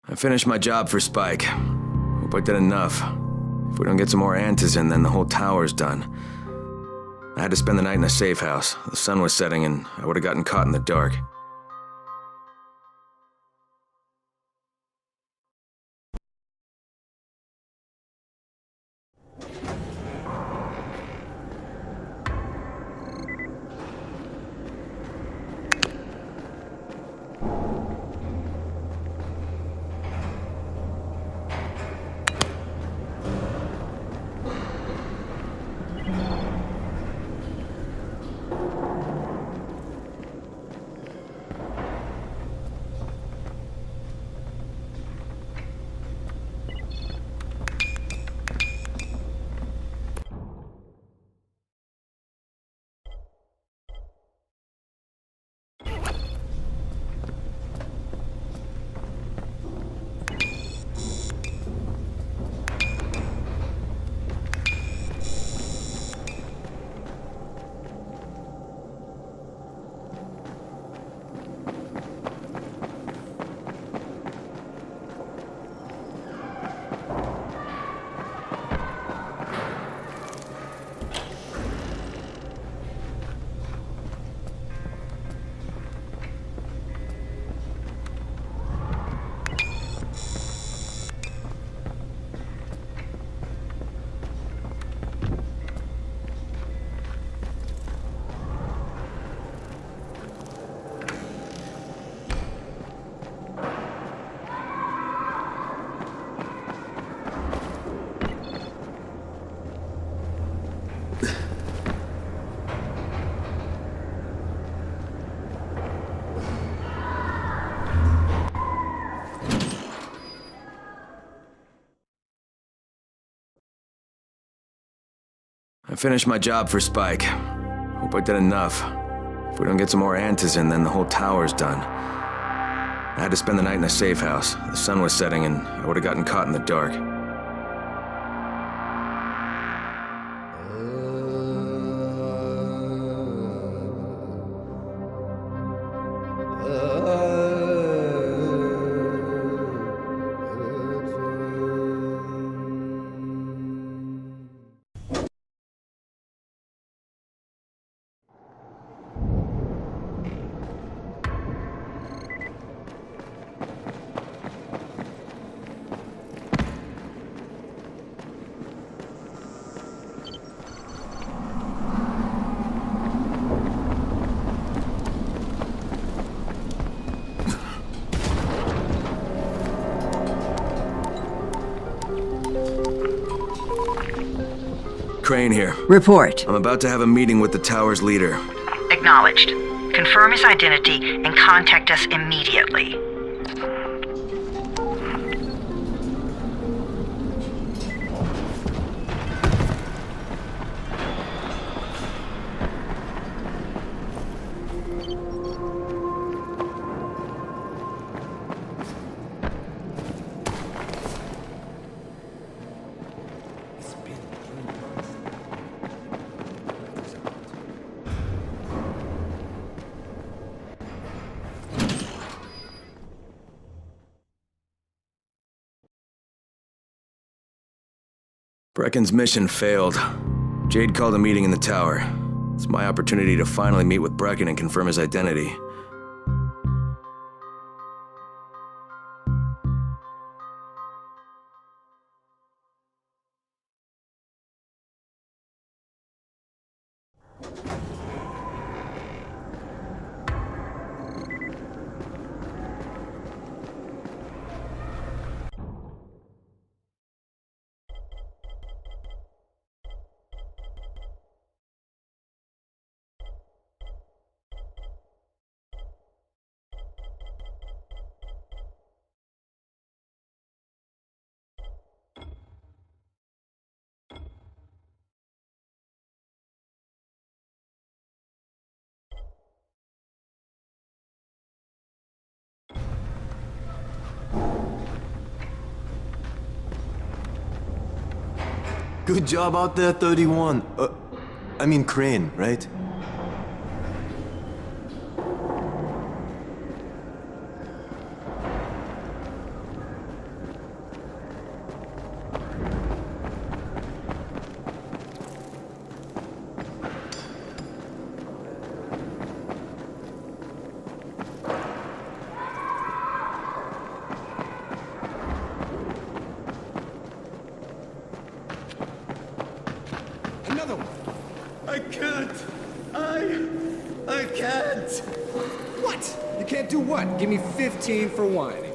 I finished my job for Spike. Hope I did enough. If we don't get some more Antizin, then the whole tower's done. I had to spend the night in a safe house. The sun was setting and I would have gotten caught in the dark. I finished my job for Spike. Hope I did enough. If we don't get some more Antizin, then the whole tower's done. I had to spend the night in a safe house. The sun was setting and I would have gotten caught in the dark. Crane here. Report. I'm about to have a meeting with the tower's leader. Acknowledged. Confirm his identity and contact us immediately. Brecken's mission failed. Jade called a meeting in the tower. It's my opportunity to finally meet with Brecken and confirm his identity. Good job out there, 31. I mean Crane, right? another one. I can't. I can't. What? You can't do what? Give me 15 for whining.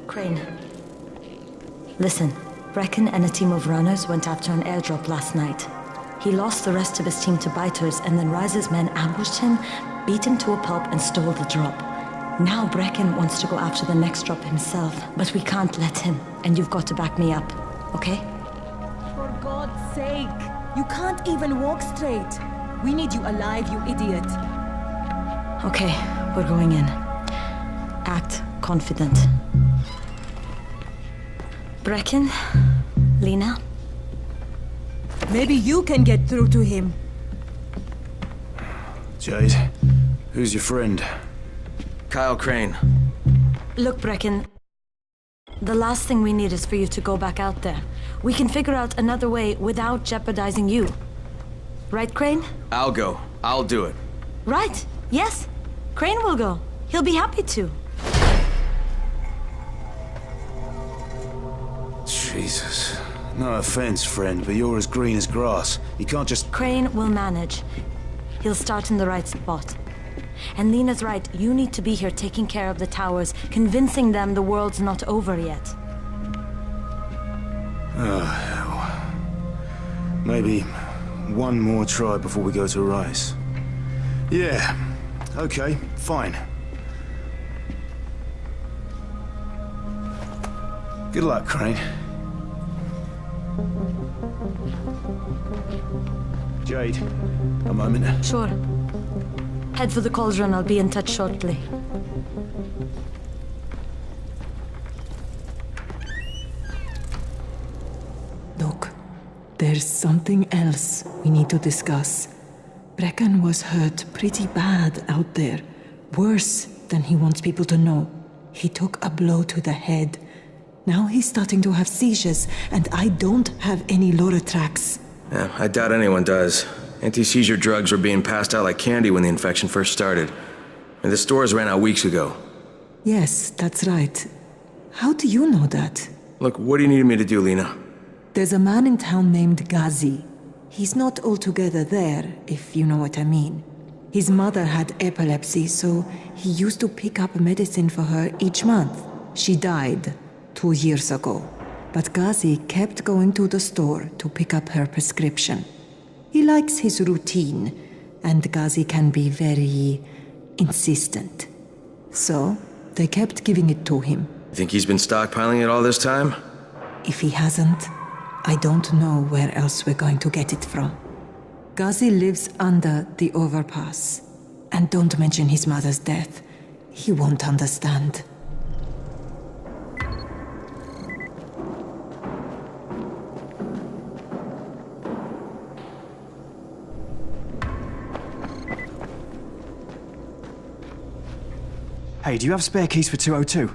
Crane. Listen, Brecken and a team of runners went after an airdrop last night. He lost the rest of his team to biters, and then Rise's men ambushed him, beat him to a pulp, and stole the drop. Now Brecken wants to go after the next drop himself, but we can't let him, and you've got to back me up, okay? For God's sake! You can't even walk straight! We need you alive, you idiot! Okay, we're going in. Act confident. Brecken? Lena? Maybe you can get through to him. Jade, who's your friend? Kyle Crane. Look, Brecken. The last thing we need is for you to go back out there. We can figure out another way without jeopardizing you. Right, Crane? I'll go. I'll do it. Right. Yes. Crane will go. He'll be happy to. Jesus. No offense, friend, but you're as green as grass. You can't just... Crane will manage. He'll start in the right spot. And Lena's right, you need to be here taking care of the towers, convincing them the world's not over yet. Oh, hell. Maybe one more try before we go to Rice. Yeah, okay, fine. Good luck, Crane. Jade, a moment. Sure. Head for the cauldron, I'll be in touch shortly. Look, there's something else we need to discuss. Brecken was hurt pretty bad out there. Worse than he wants people to know. He took a blow to the head. Now he's starting to have seizures, and I don't have any Loratrax. Yeah, I doubt anyone does. Anti-seizure drugs were being passed out like candy when the infection first started. And the stores ran out weeks ago. Yes, that's right. How do you know that? Look, what do you need me to do, Lena? There's a man in town named Ghazi. He's not altogether there, if you know what I mean. His mother had epilepsy, so he used to pick up medicine for her each month. She died 2 years ago, but Ghazi kept going to the store to pick up her prescription. He likes his routine, and Ghazi can be very insistent. So, they kept giving it to him. You think he's been stockpiling it all this time? If he hasn't, I don't know where else we're going to get it from. Ghazi lives under the overpass. And don't mention his mother's death. He won't understand. Hey, do you have spare keys for 202?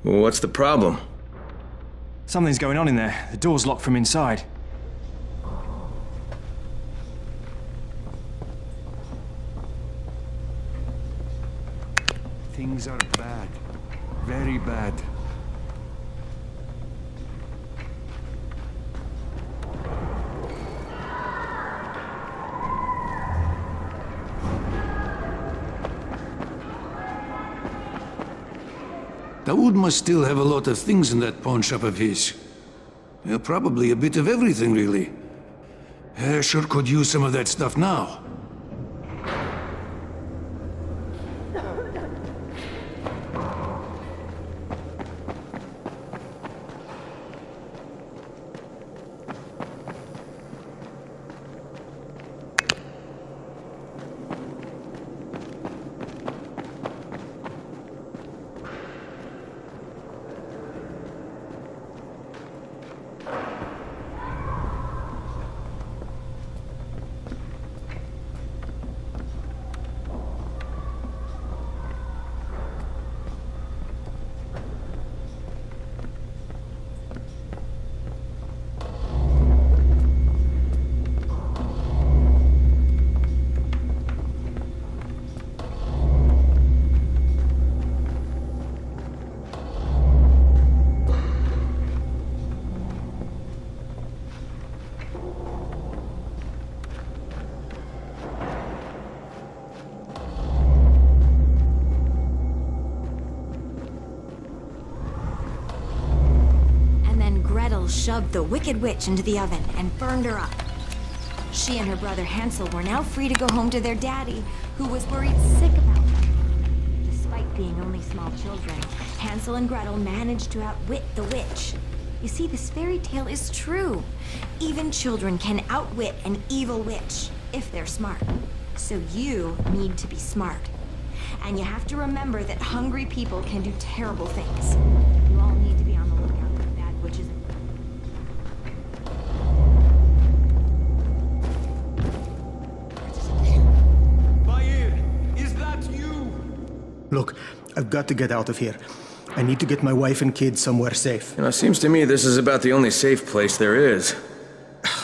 Well, what's the problem? Something's going on in there. The door's locked from inside. Things are bad. Very bad. Dawood must still have a lot of things in that pawn shop of his. Well, probably a bit of everything, really. Sure could use some of that stuff now. Shoved the Wicked Witch into the oven and burned her up. She and her brother Hansel were now free to go home to their daddy, who was worried sick about them. Despite being only small children, Hansel and Gretel managed to outwit the witch. You see, this fairy tale is true. Even children can outwit an evil witch, if they're smart. So you need to be smart. And you have to remember that hungry people can do terrible things. You all need to be on the lookout for bad witches. Look, I've got to get out of here. I need to get my wife and kids somewhere safe. You know, it seems to me this is about the only safe place there is.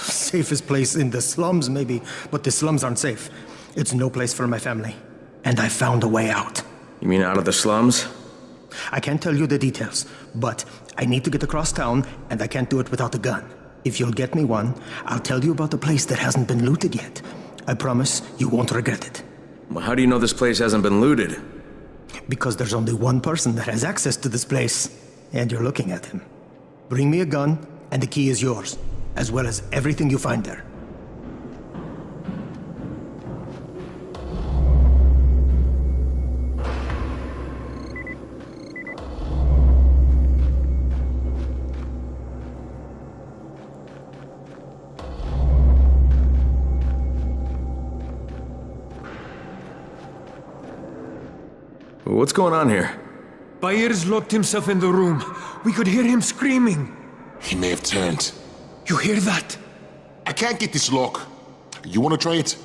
Safest place in the slums, maybe, but the slums aren't safe. It's no place for my family. And I found a way out. You mean out of the slums? I can't tell you the details, but I need to get across town, and I can't do it without a gun. If you'll get me one, I'll tell you about the place that hasn't been looted yet. I promise you won't regret it. Well, how do you know this place hasn't been looted? Because there's only one person that has access to this place, and you're looking at him. Bring me a gun, and the key is yours, as well as everything you find there. What's going on here? Bayer's locked himself in the room. We could hear him screaming. He may have turned. You hear that? I can't get this lock. You want to try it?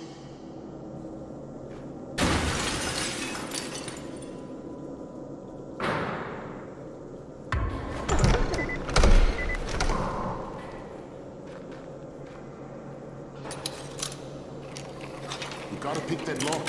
You gotta pick that lock.